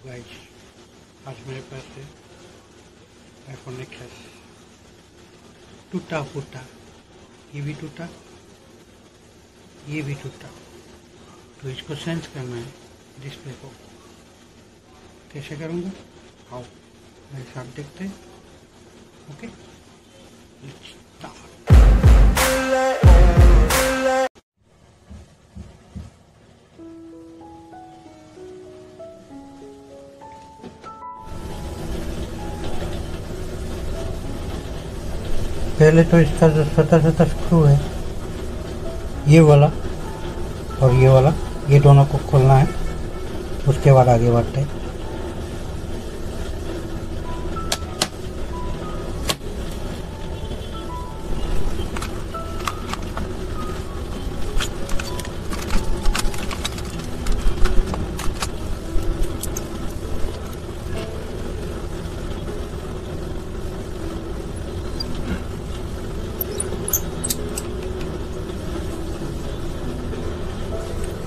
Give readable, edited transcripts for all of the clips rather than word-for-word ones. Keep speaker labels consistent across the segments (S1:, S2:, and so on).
S1: Guys, आज मेरे पास है आईफोन XS टूटा फूटा, ये भी टूटा, ये भी टूटा। तो इसको चेंज करना है डिस्प्ले को। कैसे करूँगा, आओ मेरे साथ देखते हैं। Okay, let's start. पहले तो इसका जो छोटा स्क्रू है, ये वाला और ये वाला, ये दोनों को खोलना है, उसके बाद आगे बढ़ते हैं।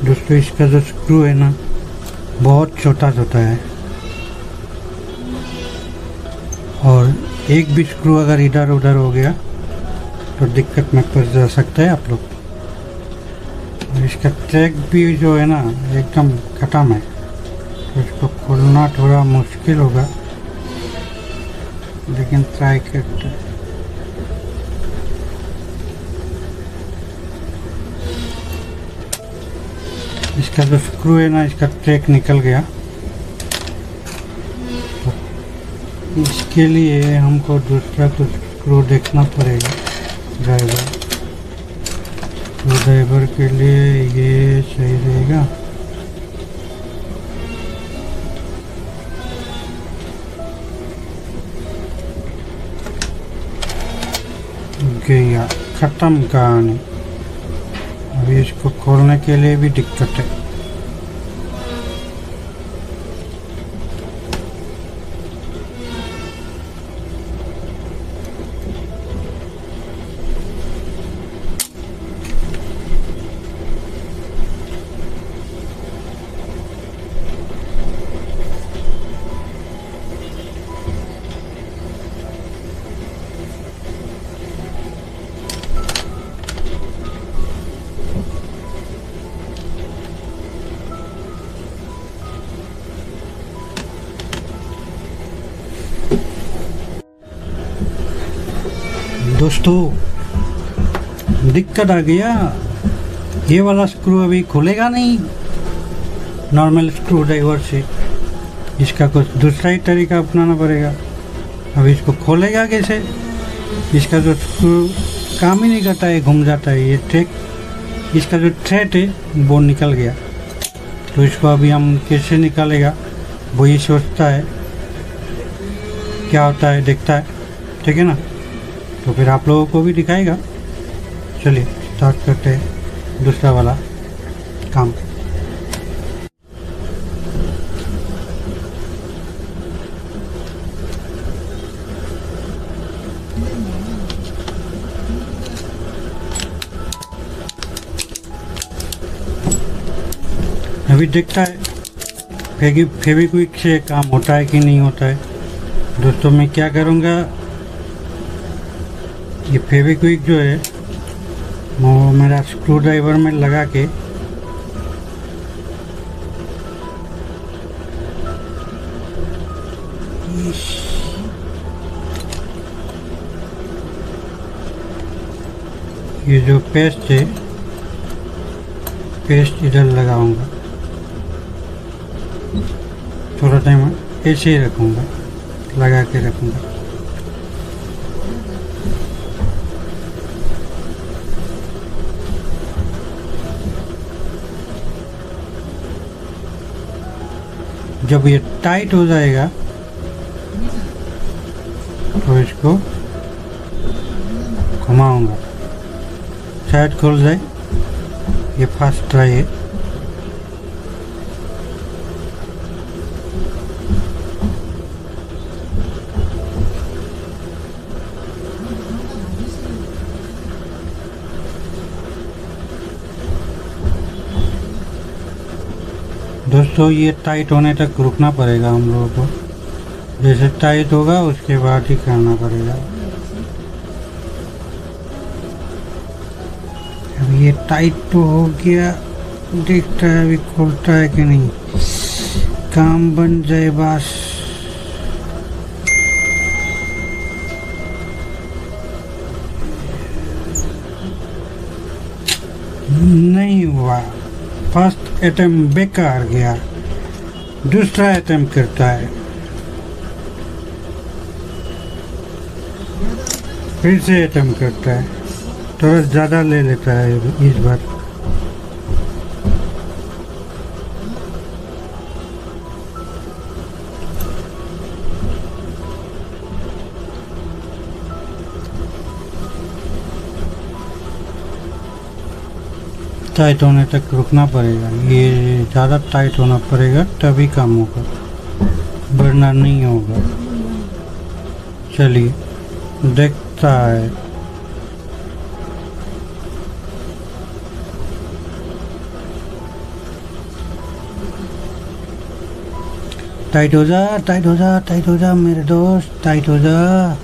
S1: दोस्तों, इसका जो स्क्रू है ना, बहुत छोटा है और एक भी स्क्रू अगर इधर उधर हो गया तो दिक्कत में पड़ जा सकता है आप लोग। और इसका ट्रैक भी जो है ना, एकदम खत्म है, तो इसको खोलना थोड़ा मुश्किल होगा, लेकिन ट्राई करते हैं। इसका जो स्क्रू है ना, इसका ट्रैक निकल गया, तो इसके लिए हमको दूसरा कुछ स्क्रू देखना पड़ेगा। ड्राइवर के लिए ये सही रहेगा। गया, खत्म कहानी। अभी इसको खोलने के लिए भी दिक्कत है। दोस्तों, दिक्कत आ गया, ये वाला स्क्रू अभी खुलेगा नहीं नॉर्मल स्क्रू ड्राइवर से। इसका कुछ दूसरा ही तरीका अपनाना पड़ेगा। अब इसको खोलेगा कैसे? इसका जो स्क्रू काम ही नहीं करता है, घूम जाता है ये ट्रैक। इसका जो थ्रेड है वो निकल गया, तो इसको अभी हम कैसे निकालेगा वही सोचता है, क्या होता है देखता है, ठीक है ना। तो फिर आप लोगों को भी दिखाएगा। चलिए स्टार्ट करते हैं दूसरा वाला काम। अभी देखता है फेविक्विक से काम होता है कि नहीं होता है। दोस्तों, मैं क्या करूँगा, ये फेविक्विक जो है वो मेरा स्क्रू ड्राइवर में लगा के ये जो पेस्ट है, पेस्ट इधर लगाऊंगा। थोड़ा टाइम ऐसे ही रखूंगा, लगा के रखूंगा। जब ये टाइट हो जाएगा तो इसको घुमाऊंगा, शायद खुल जाए। ये फर्स्ट ट्राई है। दोस्तों ये टाइट होने तक रुकना पड़ेगा हम लोगों को। जैसे टाइट होगा उसके बाद ही करना पड़ेगा। अब ये टाइट तो हो गया, देखता है अभी खुलता है कि नहीं। काम बन जाए बस। नहीं हुआ, फर्स्ट अटेम्प्ट बेकार गया। दूसरा अटेम्प्ट करता है, फिर से अटेम्प्ट करता है। थोड़ा ज़्यादा ले लेता है इस बार। टाइट होने तक रुकना पड़ेगा। ये ज़्यादा टाइट होना पड़ेगा तभी काम होगा, वरना नहीं होगा। चलिए देखता है। टाइट हो जा, टाइट हो जा, टाइट हो जा मेरे दोस्त, टाइट हो जा,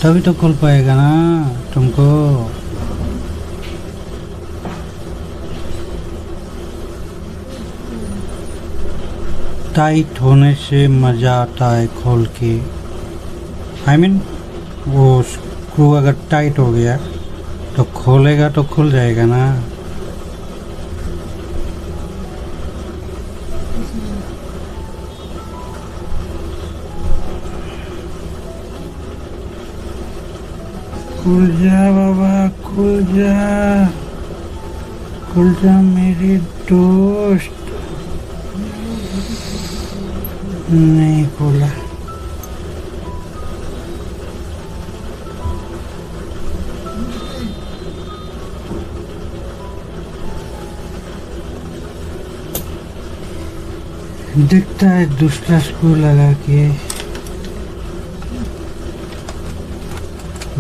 S1: तभी तो खुल पाएगा ना तुमको। टाइट होने से मज़ा आता है खोल के। आई मीन वो स्क्रू अगर टाइट हो गया तो खोलेगा तो खुल जाएगा ना। खुल जा बाबा, खुल जा, खुल जा मेरे दोस्त। नहीं खुला। दिखता है दूसरा स्क्रू लगा के।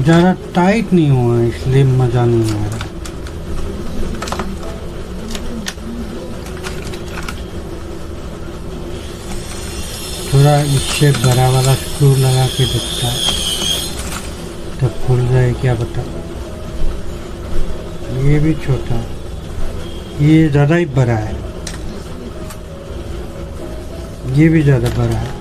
S1: ज़्यादा टाइट नहीं हुआ इसलिए मज़ा नहीं आ रहा। थोड़ा इससे बड़ा वाला स्क्रू लगा के देखता है, तब खुल जाए क्या पता। ये भी छोटा, ये ज़्यादा ही बड़ा है, ये भी ज़्यादा बड़ा है।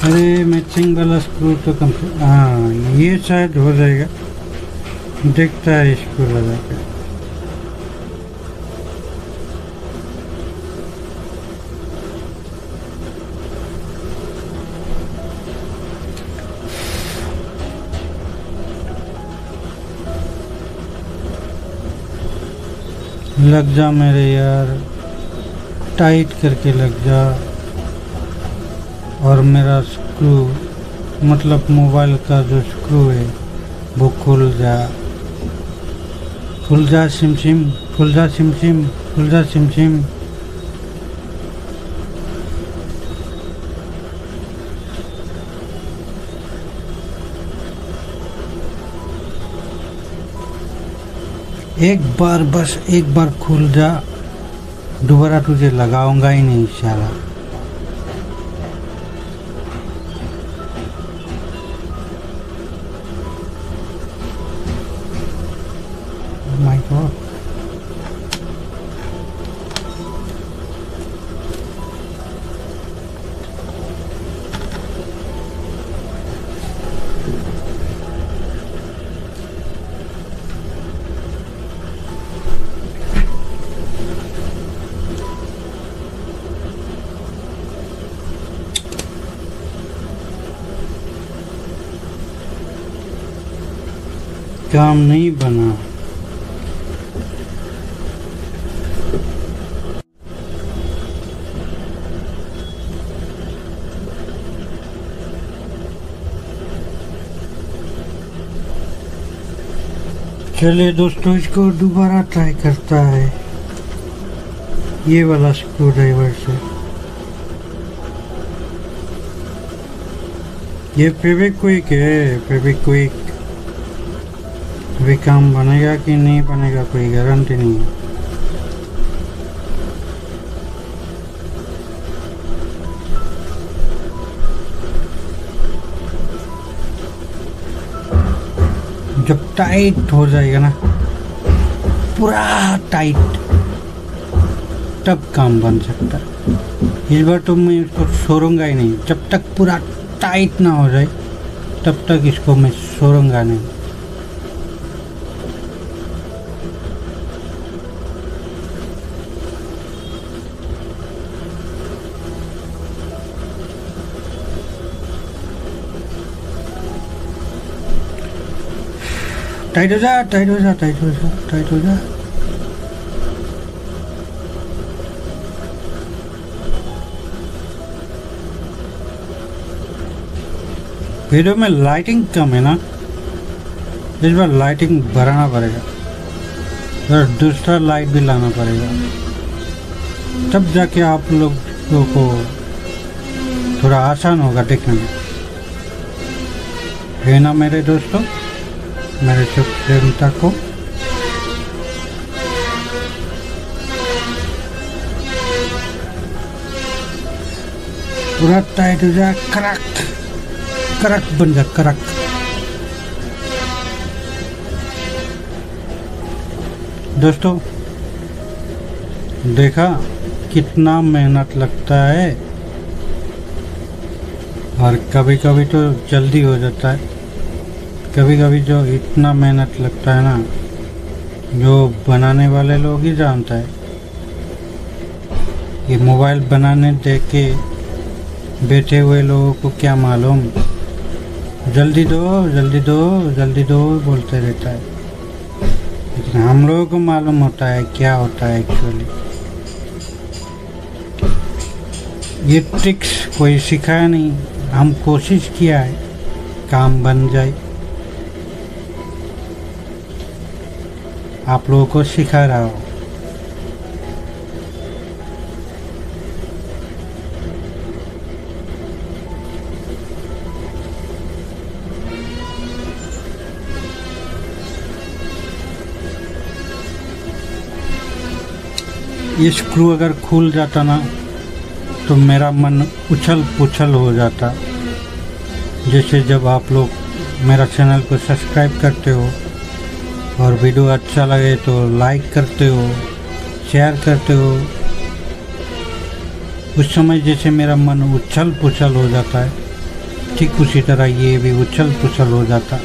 S1: अरे मैचिंग वाला स्क्रू तो कम। हाँ ये शायद हो जाएगा, देखता है इसको लगा के। लग जा मेरे यार, टाइट करके लग जा। और मेरा स्क्रू मतलब मोबाइल का जो स्क्रू है वो खुल जा, खुल जा सिम सिम, खुल जा सिम सिम, खुल जा सिम सिम। एक बार, बस एक बार खुल जा, दोबारा तुझे लगाऊंगा ही नहीं साला। माय गॉड, काम नहीं बना। चलिए दोस्तों, इसको दोबारा ट्राई करता है ये वाला स्क्रू ड्राइवर से। ये फेविक्विक है, फेविक्विक। अभी काम बनेगा कि नहीं बनेगा कोई गारंटी नहीं है। जब टाइट हो जाएगा ना, पूरा टाइट, तब काम बन सकता है। इस बार तो मैं इसको छोड़ूंगा ही नहीं, जब तक पूरा टाइट ना हो जाए तब तक इसको मैं छोड़ूंगा नहीं। टाइट हो जा, टाइट हो जा, टाइट हो जा, टाइट हो जा। वीडियो में लाइटिंग कम है ना, इस बार लाइटिंग बढ़ाना पड़ेगा और दूसरा लाइट भी लाना पड़ेगा, तब जाके आप लोगों को थोड़ा आसान होगा देखने में, है ना मेरे दोस्तों, मेरे शुभ जनता को। पूरा टाइट हो जा, करक करक बन जा, करक। दोस्तों देखा कितना मेहनत लगता है, और कभी कभी तो जल्दी हो जाता है, कभी कभी जो इतना मेहनत लगता है ना, जो बनाने वाले लोग ही जानता है। ये मोबाइल बनाने देख के बैठे हुए लोगों को क्या मालूम, जल्दी दो जल्दी दो जल्दी दो बोलते रहता है, लेकिन हम लोगों को मालूम होता है क्या होता है एक्चुअली। ये ट्रिक्स कोई सिखाया नहीं, हम कोशिश किया है काम बन जाए, आप लोगों को सिखा रहा हूँ। ये स्क्रू अगर खुल जाता ना तो मेरा मन उछल पुछल हो जाता। जैसे जब आप लोग मेरा चैनल को सब्सक्राइब करते हो और वीडियो अच्छा लगे तो लाइक करते हो, शेयर करते हो, उस समय जैसे मेरा मन उछल पुछल हो जाता है, ठीक उसी तरह ये भी उछल पुछल हो जाता।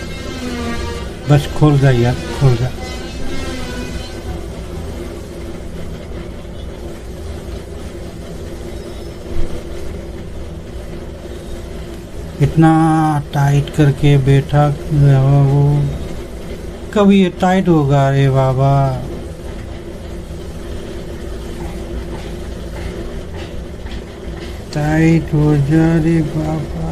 S1: बस खोल जा यार, खोल जा। इतना टाइट करके बैठा वो, कभी ये टाइट होगा रे बाबा। टाइट हो जा रे बाबा।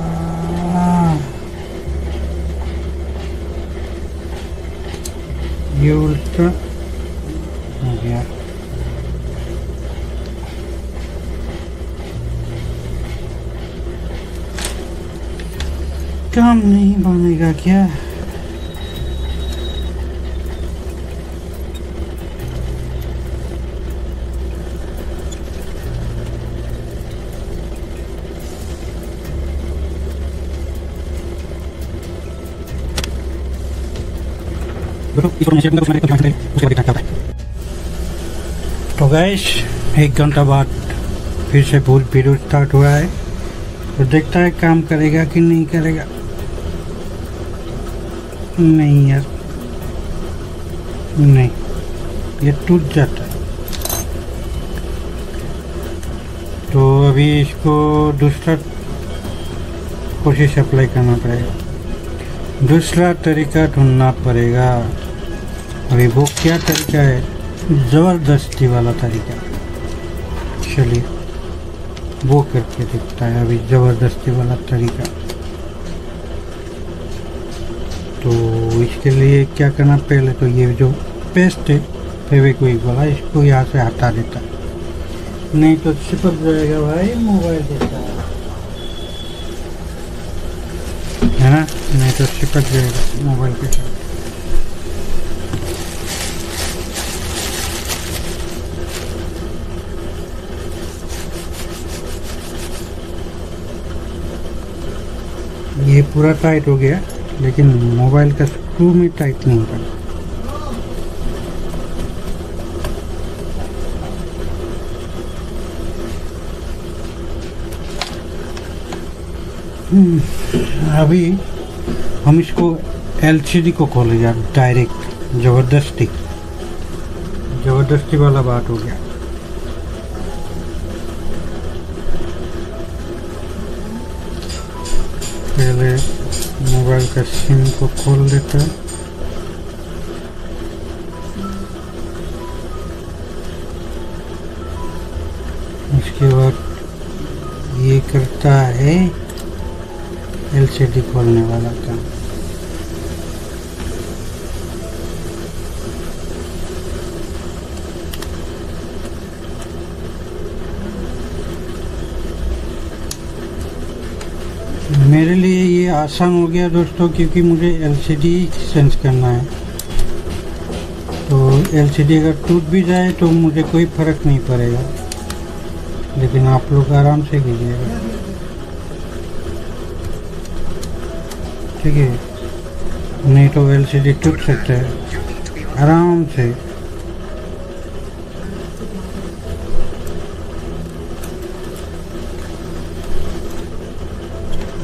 S1: ये उल्टा हो गया। काम नहीं बनेगा क्या? तो गैस 1 घंटा बाद फिर से भूल वीडियो स्टार्ट हुआ है, तो देखता है काम करेगा कि नहीं करेगा। नहीं यार, नहीं, ये टूट जाता है। तो अभी इसको दूसरा कोशिश अप्लाई करना पड़ेगा, दूसरा तरीका ढूंढना पड़ेगा। अभी वो क्या तरीका है? ज़बरदस्ती वाला तरीका। चलिए वो करके देखता है अभी, ज़बरदस्ती वाला तरीका। तो इसके लिए क्या करना, पहले तो ये जो पेस्ट है फेविक्विक वाला, इसको यहाँ से हटा देता है, नहीं तो चिपक जाएगा भाई मोबाइल के साथ। है ना, नहीं तो चिपक जाएगा मोबाइल के साथ। ये पूरा टाइट हो गया, लेकिन मोबाइल का स्क्रू में टाइट नहीं होगा। अभी हम इसको एलसीडी को खोलेगा डायरेक्ट, जबरदस्ती वाला बात हो गया। पहले मोबाइल का सिम को खोल देता है, उसके बाद ये करता है एलसीडी खोलने वाला काम। मेरे लिए ये आसान हो गया दोस्तों, क्योंकि मुझे एलसीडी सेंस करना है। तो एलसीडी अगर टूट भी जाए तो मुझे कोई फर्क नहीं पड़ेगा, लेकिन आप लोग आराम से कीजिएगा, ठीक है? नहीं तो एलसीडी टूट सकता है आराम से।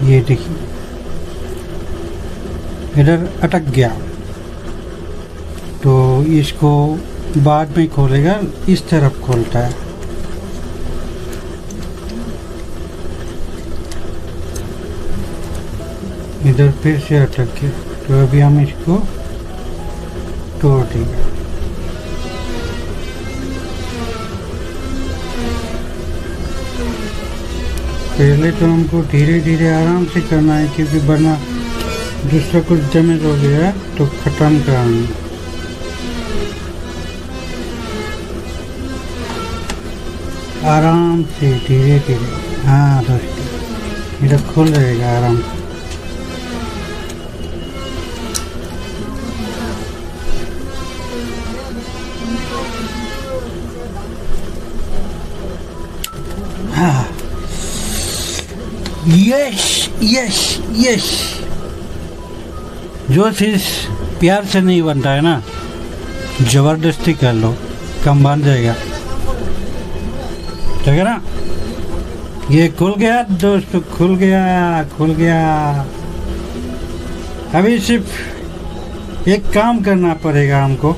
S1: ये देखिए इधर अटक गया, तो इसको बाद में खोलेगा, इस तरफ खोलता है। इधर फिर से अटक गया, तो अभी हम इसको तोड़ देंगे। पहले तो हमको धीरे धीरे आराम से करना है, क्योंकि वरना दूसरा कुछ डैमेज हो गया तो खत्म कराएंगे। आराम से धीरे धीरे। हाँ दोस्तों, इधर खुल जाएगा आराम से। हाँ, यस यस यस। जो चीज़ प्यार से नहीं बनता है ना, जबरदस्ती कर लो, कम बन जाएगा, ठीक है ना? ये खुल गया दोस्तों, खुल गया। अभी सिर्फ एक काम करना पड़ेगा हमको।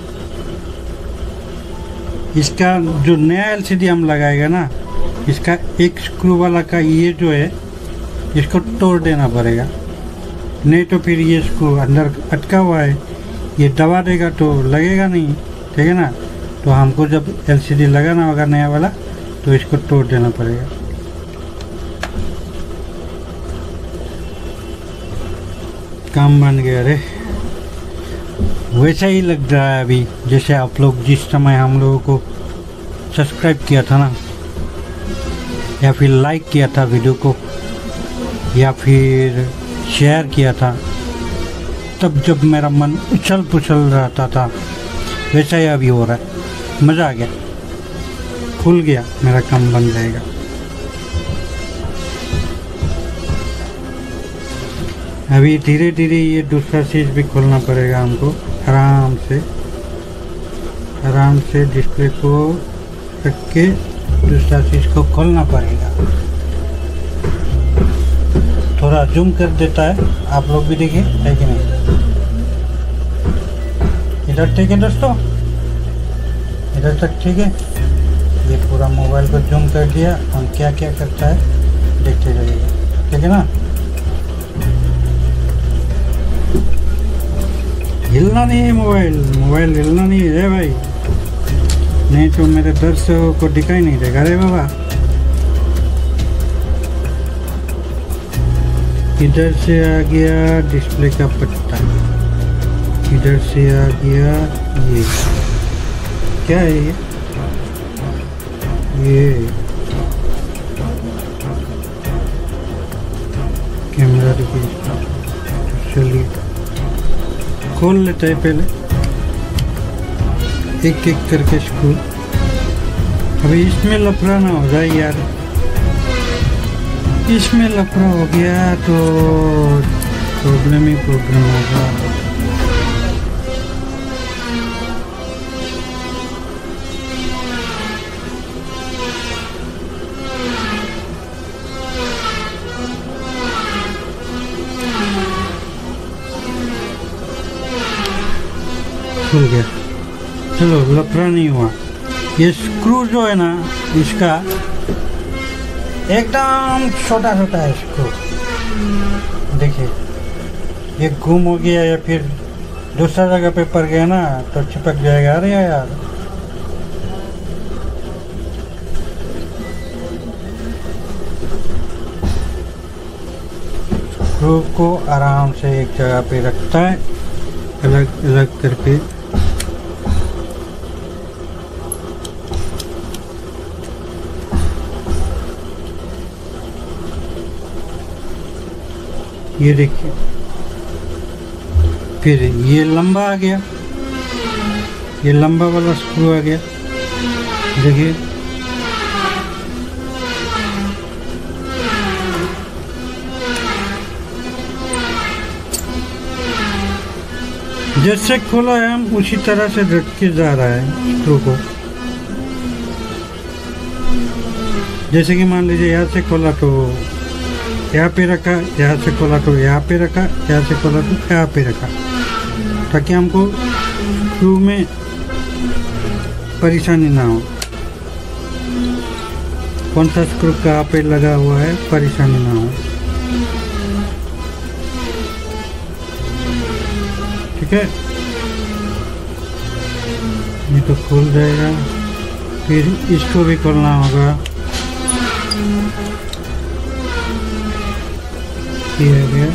S1: इसका जो नया एलसीडी हम लगाएगा ना, इसका एक स्क्रू वाला का ये जो है, इसको तोड़ देना पड़ेगा, नहीं तो फिर ये स्क्रू अंदर अटका हुआ है, ये दबा देगा तो लगेगा नहीं, ठीक है ना? तो हमको जब एलसीडी लगाना होगा नया वाला, तो इसको तोड़ देना पड़ेगा। काम बन गया रे। वैसा ही लग रहा है अभी, जैसे आप लोग जिस समय हम लोगों को सब्सक्राइब किया था ना, या फिर लाइक किया था वीडियो को, या फिर शेयर किया था, तब जब मेरा मन उछल पुछल रहता था, वैसा ही अभी हो रहा है। मज़ा आ गया, खुल गया, मेरा काम बन जाएगा। अभी धीरे धीरे ये दूसरा चीज़ भी खोलना पड़ेगा हमको, आराम से डिस्प्ले को रख के दूसरा चीज़ को खोलना पड़ेगा। थोड़ा जूम कर देता है, आप लोग भी देखिए, है कि नहीं? इधर ठीक है दोस्तों, इधर तक ठीक है। ये पूरा मोबाइल को जूम कर दिया, हम क्या क्या करता है देखते रहिएगा, ठीक है ना? हिलना नहीं है मोबाइल हिलना नहीं है भाई, नहीं तो मेरे दर्शकों को दिखाई नहीं देगा रे बाबा। इधर से आ गया डिस्प्ले का पट्टा, इधर से आ गया ये, क्या है ये कैमरा देखिए, चलिए खोल लेते हैं पहले एक एक करके स्क्रू। अभी इसमें लफड़ा ना हो जाए यार, इसमें लफड़ा हो गया तो प्रॉब्लम ही प्रॉब्लम होगा। खुल गया, चलो लफड़ा नहीं हुआ। ये स्क्रू जो है ना इसका एकदम छोटा छोटा है स्क्रू, देखिए ये गुम हो गया या फिर दूसरा जगह पे पड़ गया ना तो चिपक जाएगा। अरे यार स्क्रू को आराम से एक जगह पे रखता है अलग अलग करके। ये देखिए, फिर ये लंबा आ गया, ये लंबा वाला स्क्रू आ गया, देखिए जैसे खोला है हम उसी तरह से रख के जा रहा है स्क्रू को। जैसे कि मान लीजिए यहाँ से खोला तो यहाँ पे रखा, यहाँ से खोला तो यहाँ पे रखा, यहाँ से खोला तो यहाँ पे रखा, ताकि हमको स्क्रू में परेशानी ना हो। कौन सा स्क्रू कहाँ पे लगा हुआ है परेशानी ना हो, ठीक है। ये तो खुल जाएगा, फिर इसको भी खोलना होगा। ये आ गया,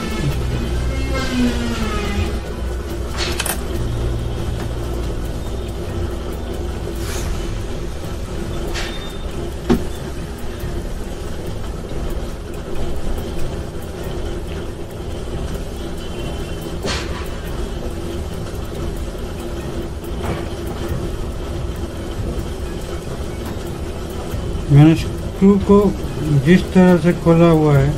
S1: मैंने स्क्रू को जिस तरह से खोला हुआ है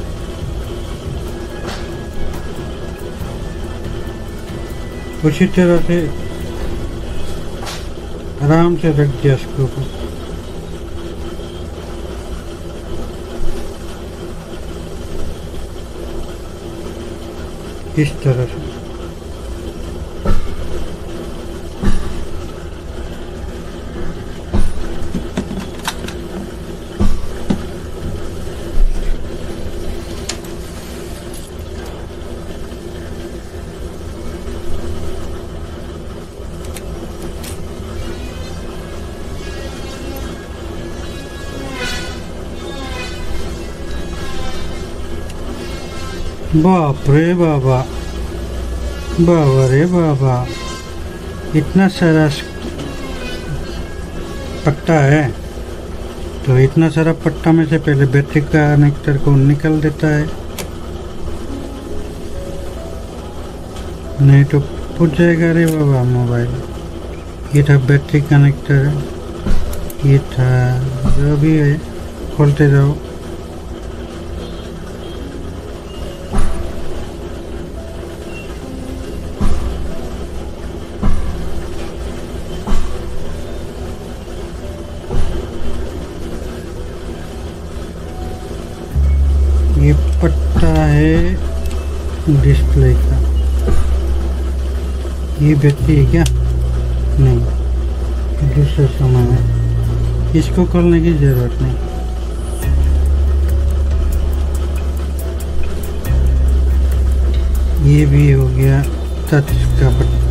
S1: उसी तरह से आराम से रख दिया स्क्रू को। इस तरह से बाप रे बाबा, बाबा रे बाबा, इतना सारा पट्टा है। तो इतना सारा पट्टा में से पहले बैटरी का कनेक्टर को निकल देता है, नहीं तो फूट जाएगा रे बाबा मोबाइल। ये था बैटरी कनेक्टर, ये था जो भी है, खोलते जाओ। ये पट्टा है डिस्प्ले का, ये बैटरी है क्या? नहीं, दूसरा सामान है, इसको खोलने की जरूरत नहीं। ये भी हो गया टच का पट्टा।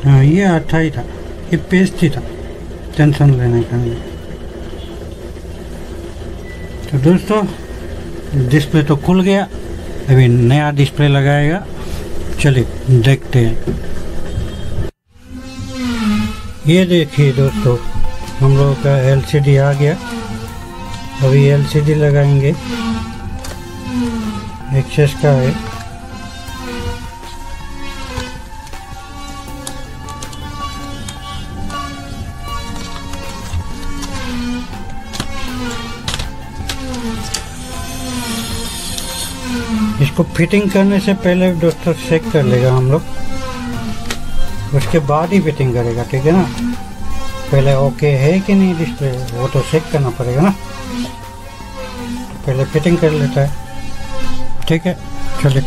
S1: हाँ, ये अच्छा ही था, ये पेस्ट ही था, टेंशन लेने का नहीं। तो दोस्तों डिस्प्ले तो खुल गया, अभी नया डिस्प्ले लगाएगा, चलिए देखते हैं। ये देखिए दोस्तों, हम लोगों का एलसीडी आ गया। अभी एलसीडी लगाएंगे, एक्सेस का है। इसको फिटिंग करने से पहले दोस्तों चेक कर लेगा हम लोग, उसके बाद ही फिटिंग करेगा, ठीक है ना। पहले ओके है कि नहीं डिस्प्ले, वो तो चेक करना पड़ेगा ना, पहले फिटिंग कर लेता है, ठीक है। चलिए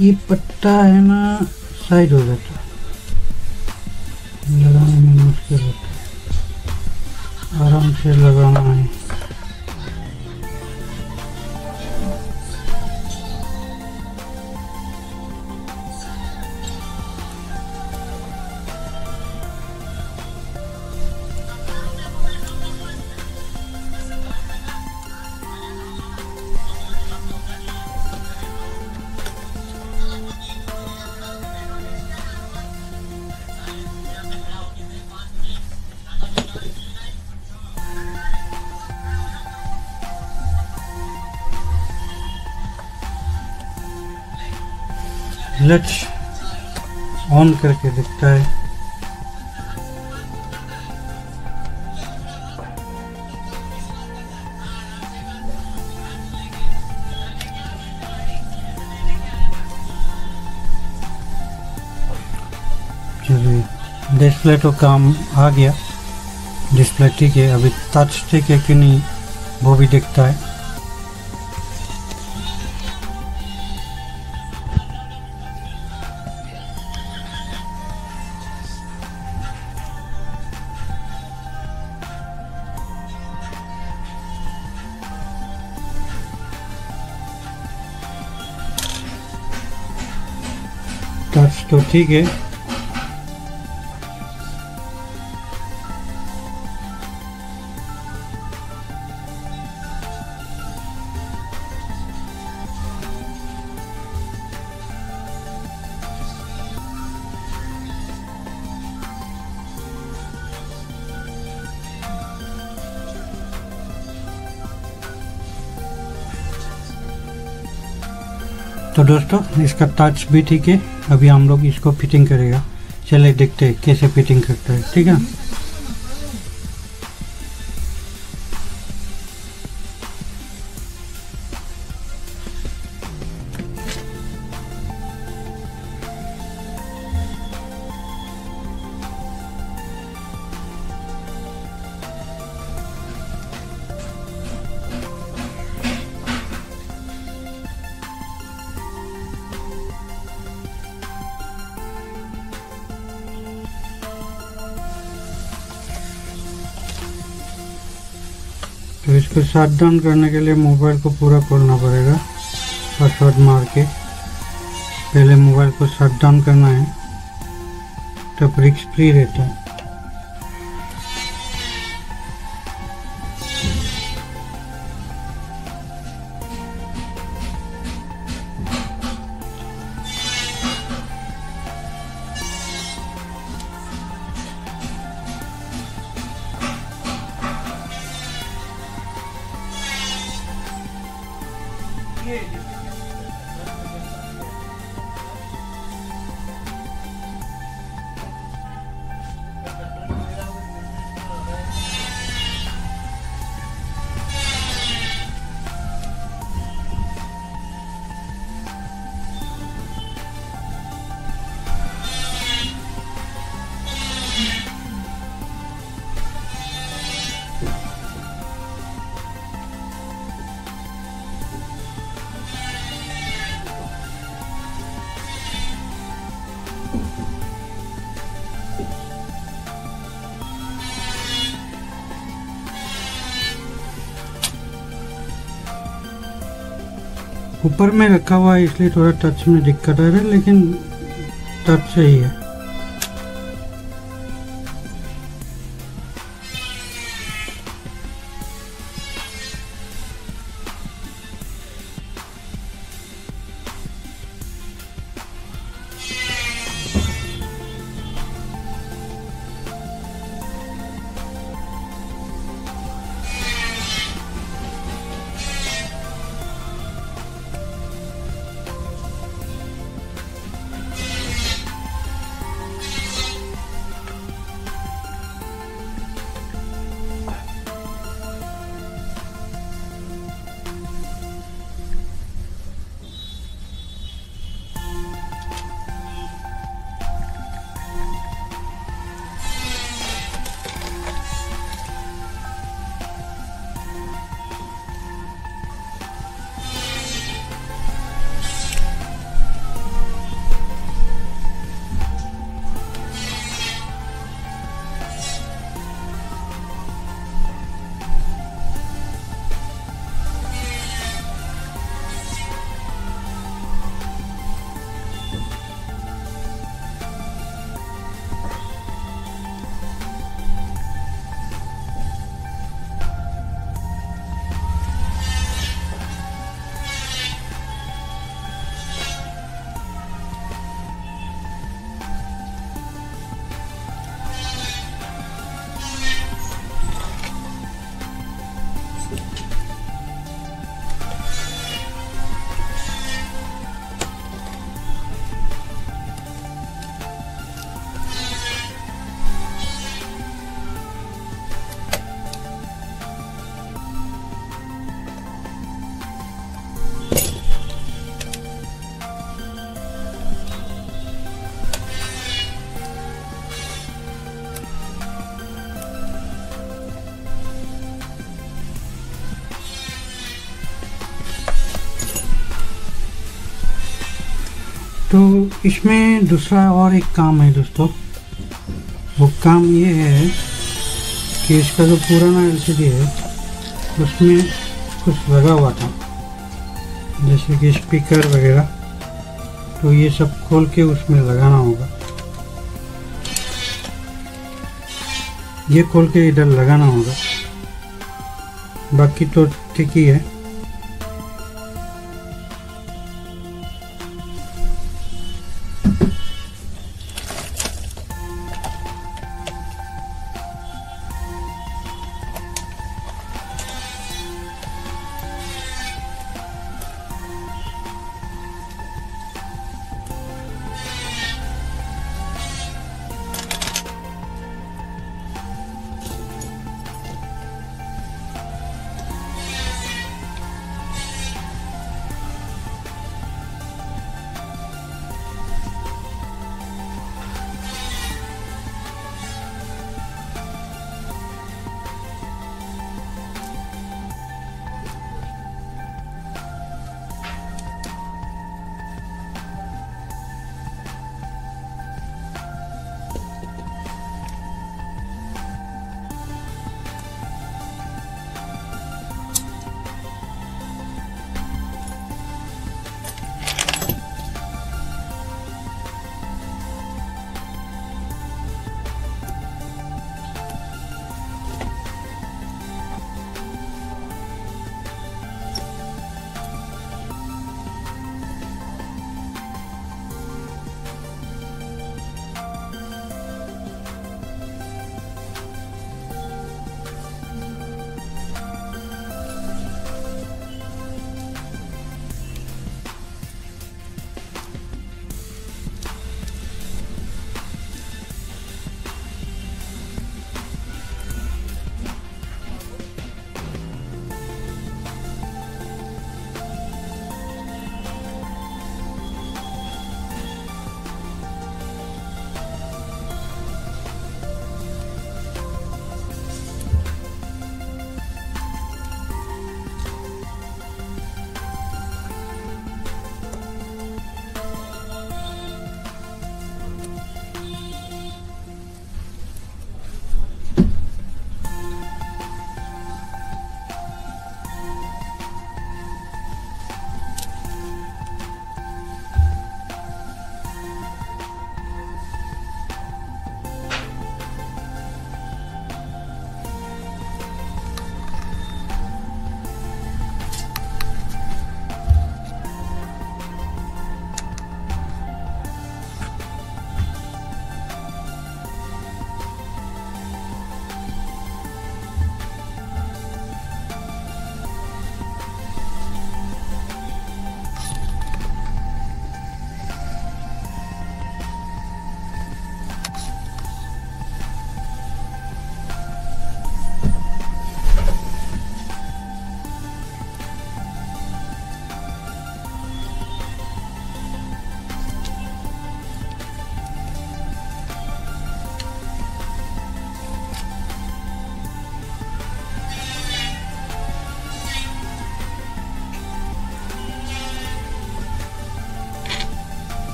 S1: ये पट्टा है ना, साइड हो जाता है, लगाने में मुश्किल होता है, आराम से लगाना है। लेट्स ऑन करके दिखता है। चलिए डिस्प्ले तो काम आ गया, डिस्प्ले ठीक है। अभी टच ठीक है कि नहीं वो भी दिखता है। टच तो ठीक है। तो दोस्तों इसका टच भी ठीक है। अभी हम लोग इसको फिटिंग करेगा, चले देखते हैं कैसे फिटिंग करता है, ठीक है। तो इसको शट डाउन करने के लिए मोबाइल को पूरा खोलना पड़ेगा, पासवर्ड मार के पहले मोबाइल को शट डाउन करना है, तब रिस्क फ्री रहता है। ऊपर में रखा हुआ है इसलिए थोड़ा टच में दिक्कत आ रहा है, लेकिन टच सही है। तो इसमें दूसरा और एक काम है दोस्तों। वो काम ये है कि इसका जो पुराना एलसीडी है उसमें कुछ लगा हुआ था, जैसे कि स्पीकर वगैरह, तो ये सब खोल के उसमें लगाना होगा। ये खोल के इधर लगाना होगा, बाकी तो ठीक ही है।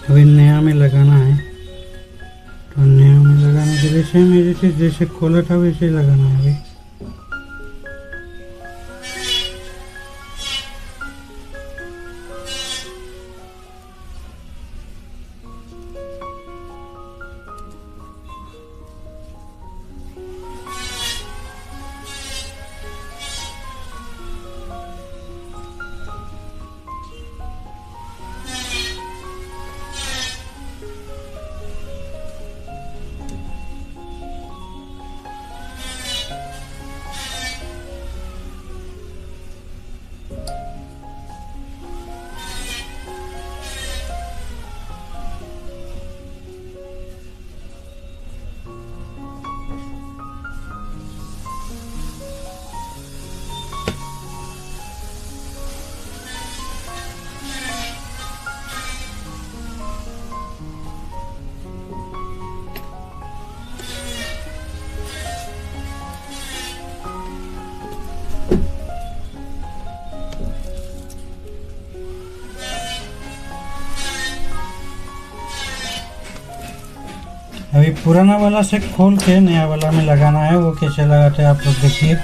S1: अभी नया में लगाना है, तो नया में लगाने के लिए सेम एज जैसे खोला था वैसे ही लगाना है अभी। अभी पुराना वाला से खोल के नया वाला में लगाना है, वो कैसे लगाते हैं आप लोग देखिए।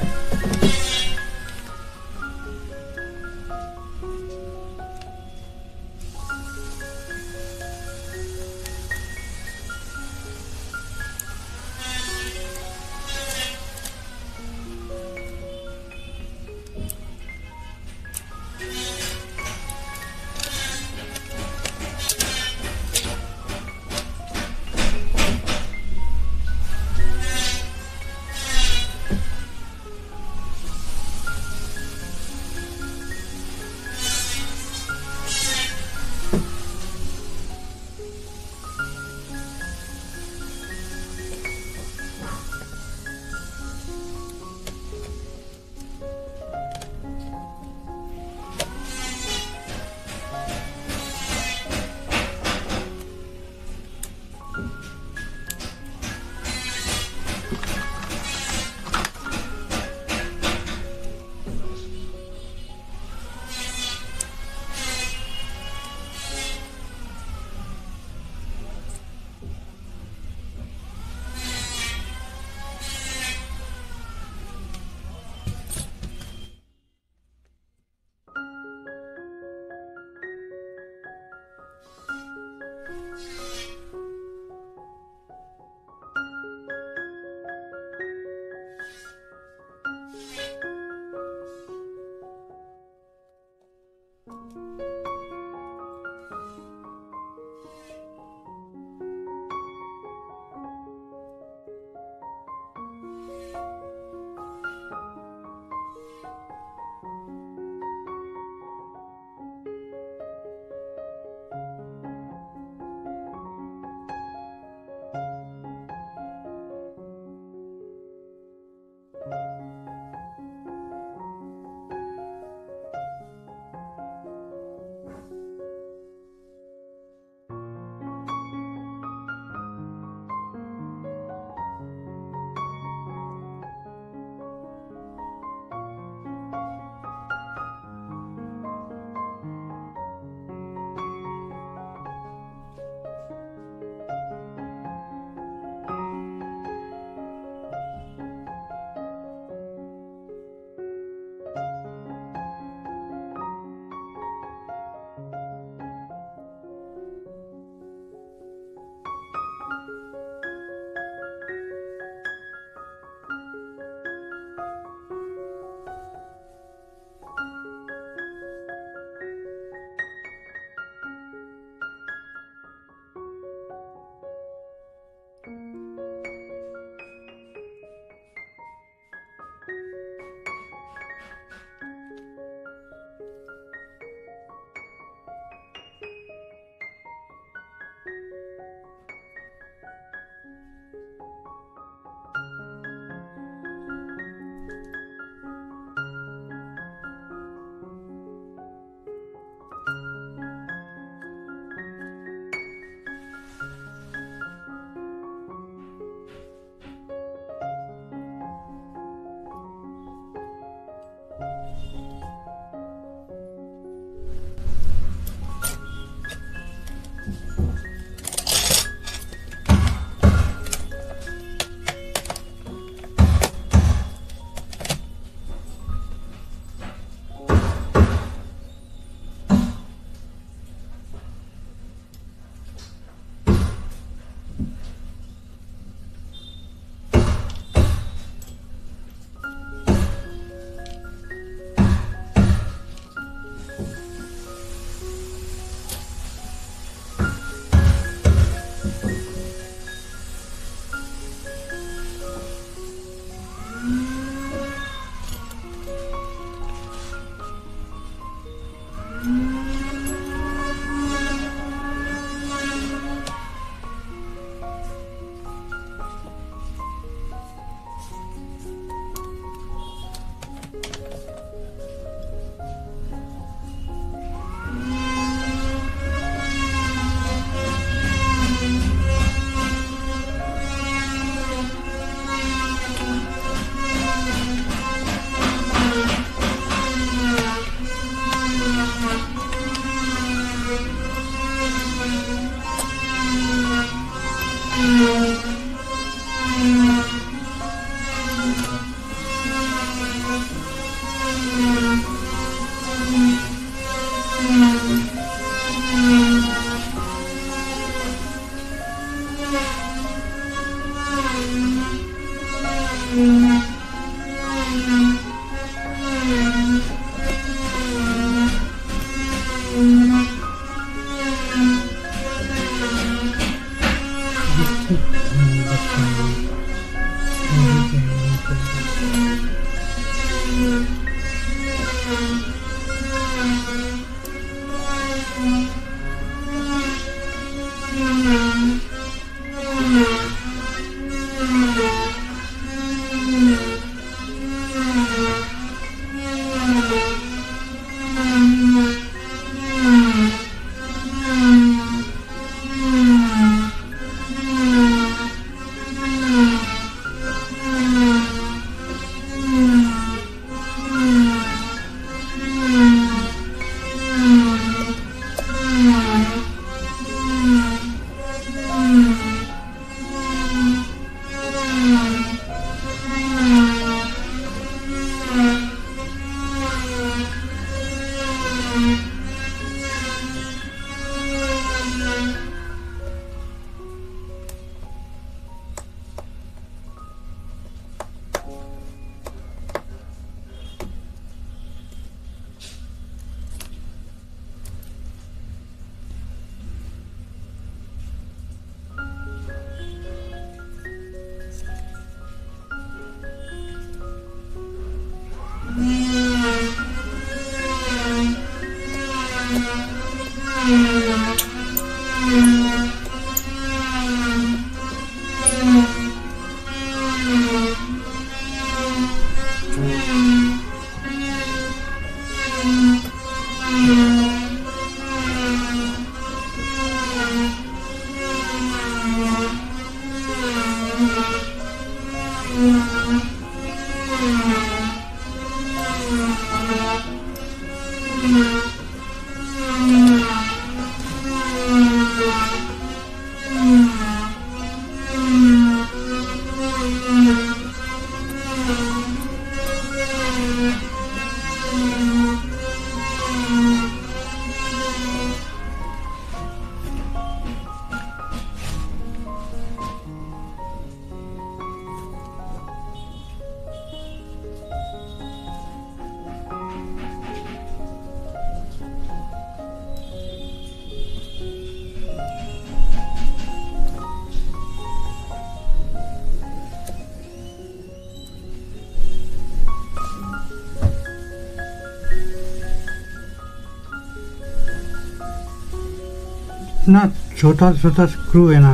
S1: इतना छोटा छोटा स्क्रू है ना,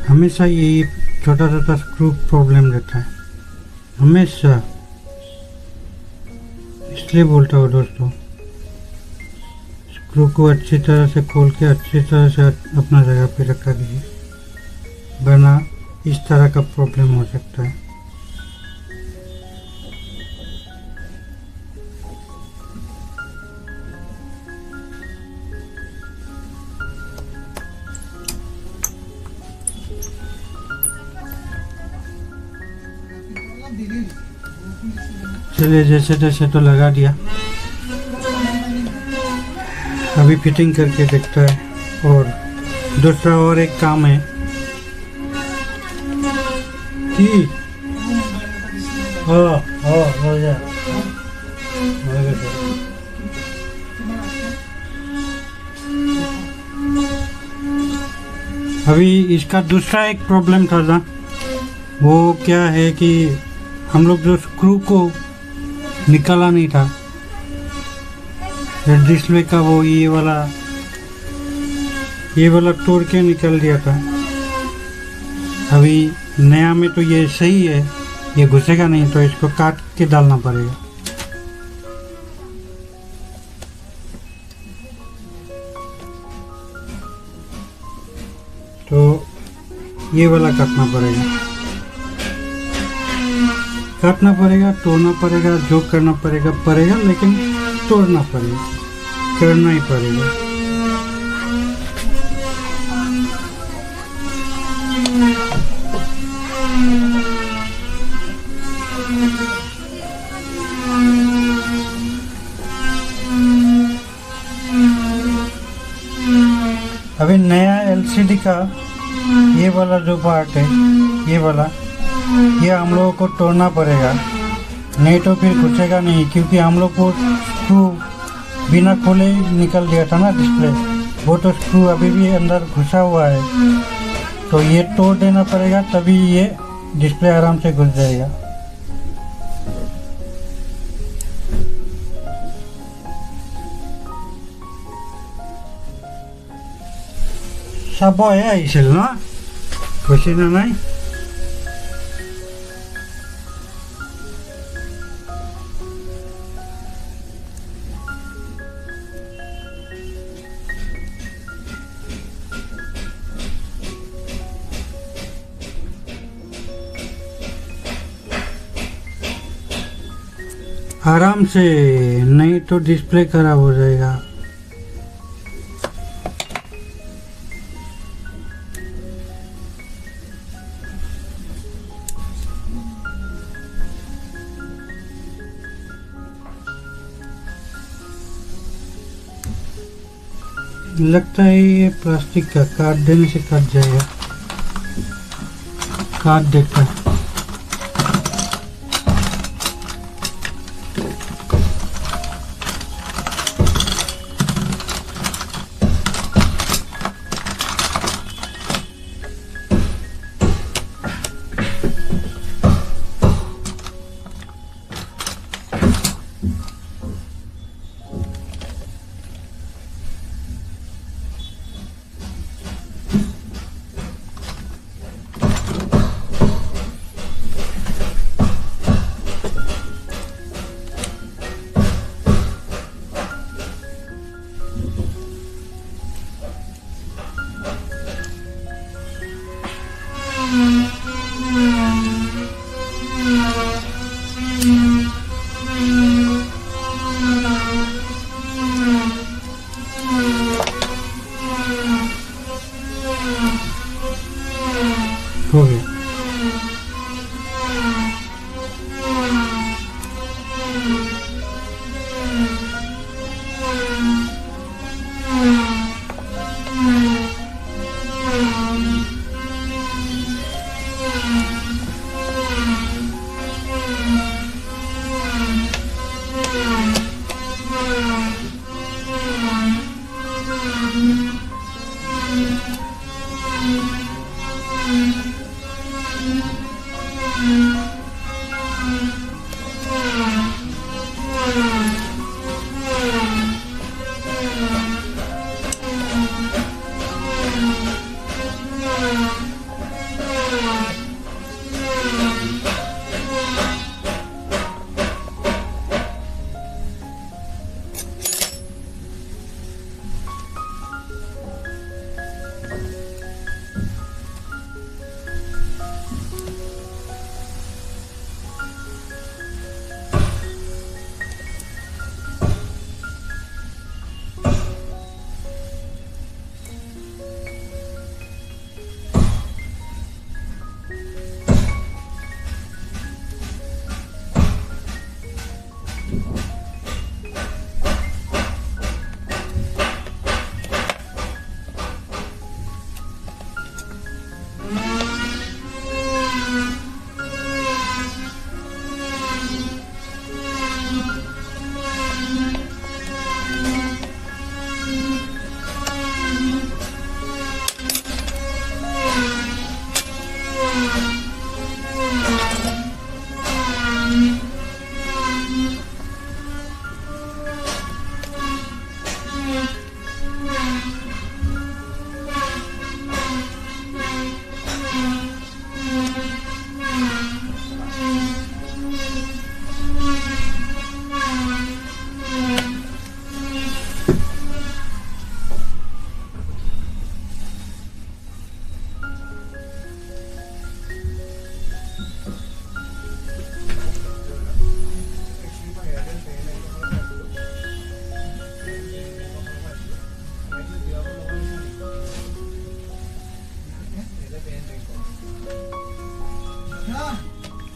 S1: हमेशा ये छोटा छोटा स्क्रू प्रॉब्लम रहता है हमेशा। इसलिए बोलता हूँ दोस्तों, स्क्रू को अच्छी तरह से खोल के अच्छी तरह से अपना जगह पे रखा दीजिए, वरना इस तरह का प्रॉब्लम हो सकता है। चलिए, जैसे तैसे तो लगा दिया, अभी फिटिंग करके देखता है। और दूसरा और एक काम है कि अभी इसका दूसरा एक प्रॉब्लम था ना, वो क्या है कि हम लोग जो स्क्रू को निकाला नहीं था डिस्प्ले का, वो ये वाला तोड़ के निकल दिया था। अभी नया में तो ये सही है, ये घुसेगा नहीं, तो इसको काट के डालना पड़ेगा। तो ये वाला काटना पड़ेगा, तोड़ना पड़ेगा, जो करना पड़ेगा, लेकिन तोड़ना पड़ेगा, करना ही पड़ेगा। अभी नया एलसीडी का ये वाला जो पार्ट है, ये वाला ये हम लोगों को तोड़ना पड़ेगा, नहीं तो फिर घुसेगा नहीं, क्योंकि हम लोग को स्क्रू बिना खोले निकल गया था ना डिस्प्ले, वो तो स्क्रू अभी भी अंदर घुसा हुआ है, तो ये तोड़ देना पड़ेगा, तभी ये डिस्प्ले आराम से घुस जाएगा। सब है आइसिल ना खुशी ना नहीं। आराम से, नहीं तो डिस्प्ले खराब हो जाएगा। लगता है ये प्लास्टिक का, काट देने से कट जाएगा, काट देता है। हो गया।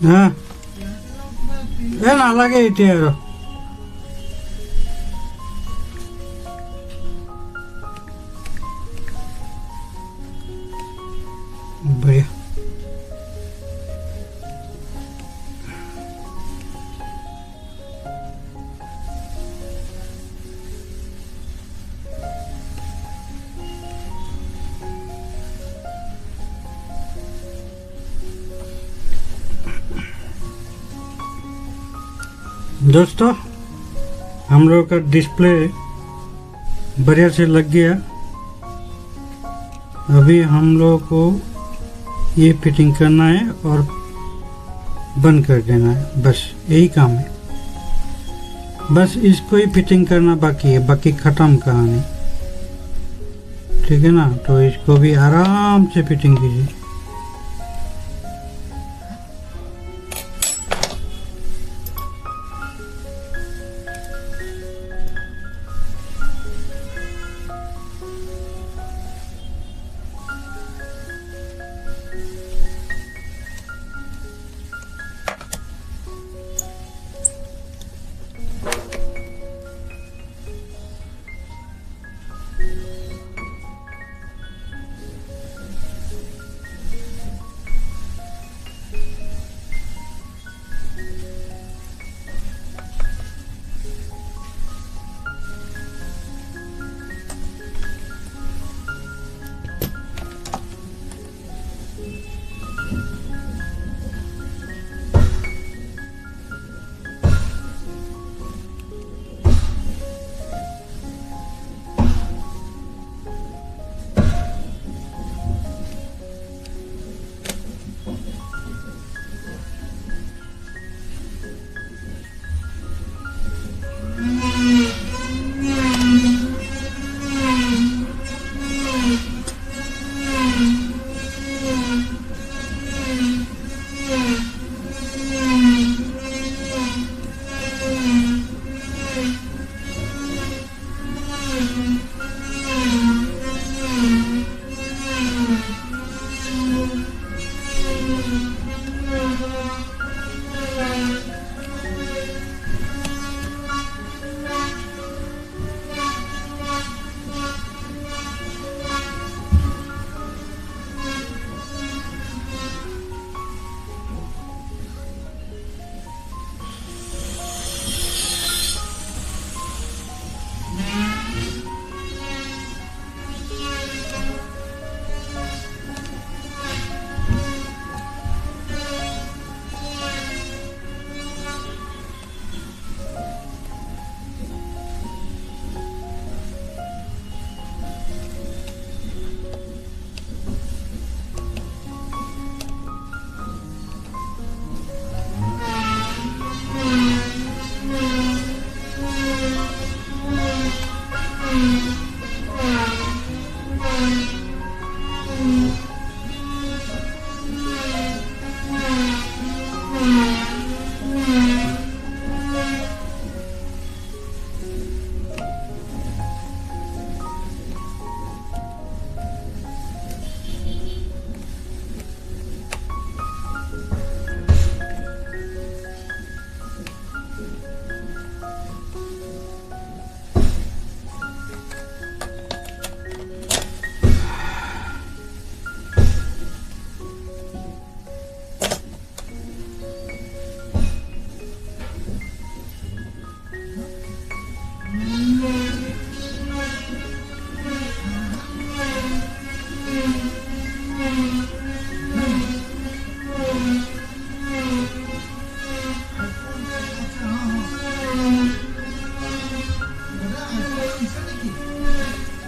S1: हाँ ಏನು అలాగే ఇచ్చారు बढ़िया। दोस्तों, हम लोग का डिस्प्ले बढ़िया से लग गया। अभी हम लोग को ये फिटिंग करना है और बंद कर देना है, बस यही काम है। बस इसको ही फिटिंग करना बाकी है, बाकी खत्म कहानी। ठीक है ना, तो इसको भी आराम से फिटिंग कीजिए।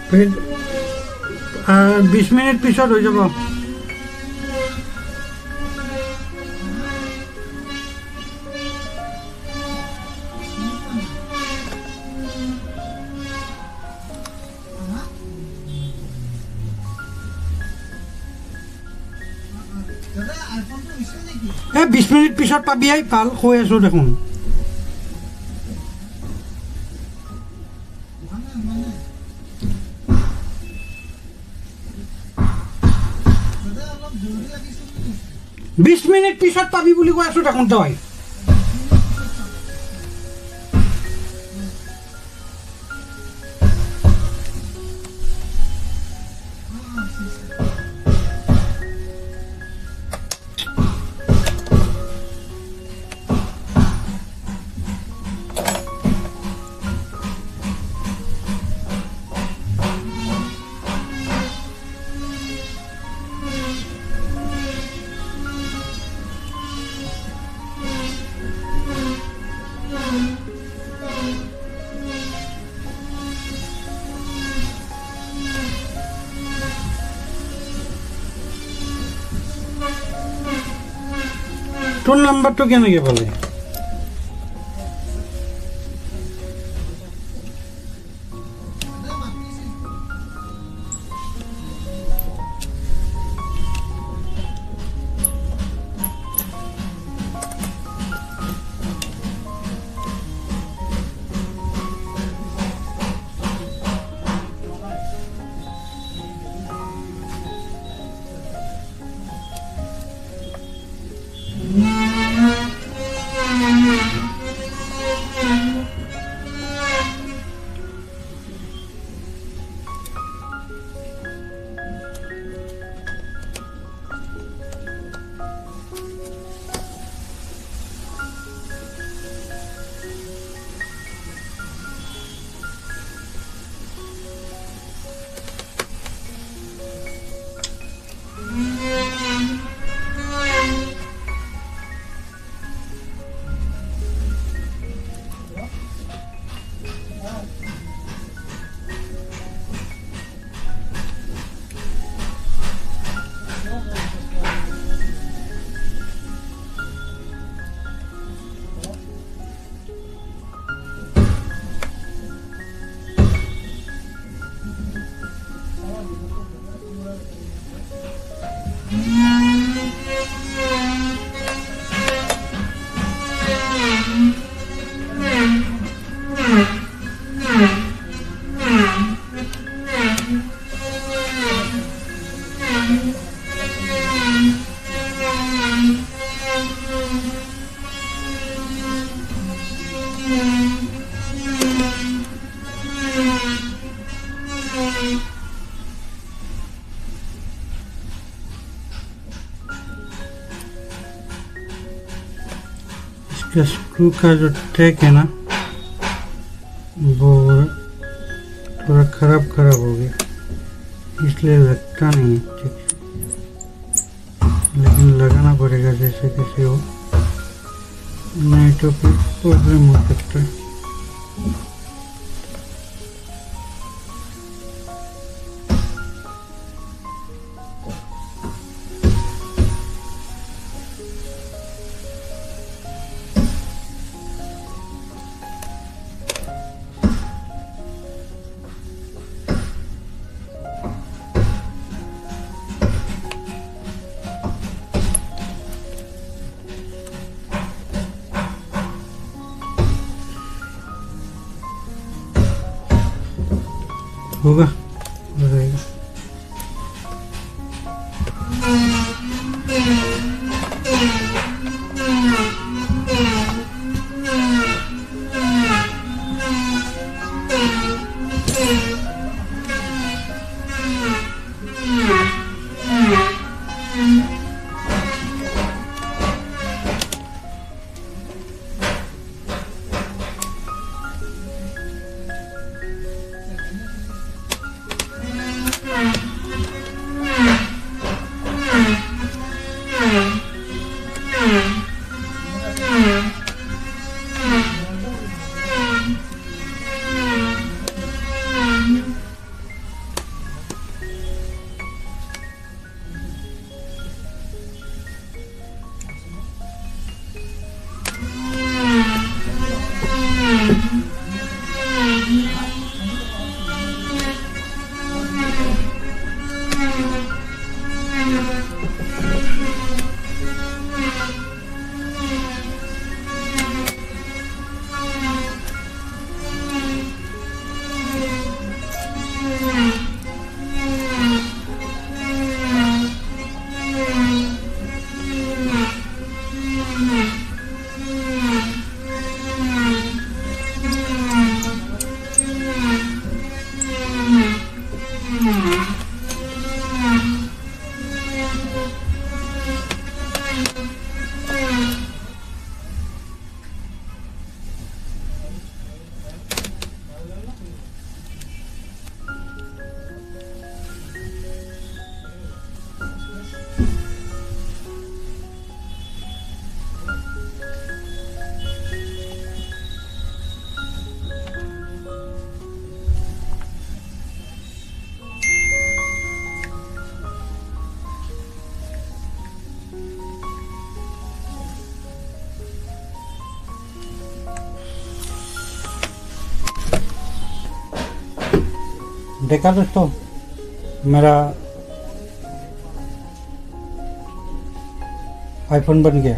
S1: फिर 20 मिनिट পিছত হৈ যাব। এই 20 মিনিট পিছত পাবি, ভাল কৈ আছো দেখোন। বিশ মিনিট পিছত পাবি বুলি কৈ আছো দেখোন তই। তোর নাম্বারটা কেনেকে পালে? इसका स्क्रू का जो टैग है ना वो थोड़ा खराब हो गया, इसलिए लगता नहीं है ठीक से, लेकिन लगाना पड़ेगा जैसे कैसे हो, नहीं तो फिर प्रॉब्लम हो सकता है। होगा, हो जाएगा। देखा दोस्तों, मेरा आईफोन बन गया।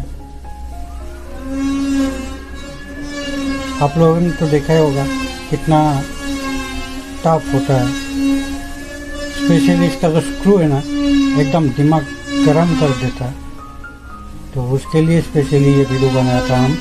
S1: आप लोगों ने तो देखा ही होगा कितना टफ होता है। स्पेशली इसका जो स्क्रू है ना, एकदम दिमाग गर्म कर देता है। तो उसके लिए स्पेशली ये वीडियो बनाया था हम।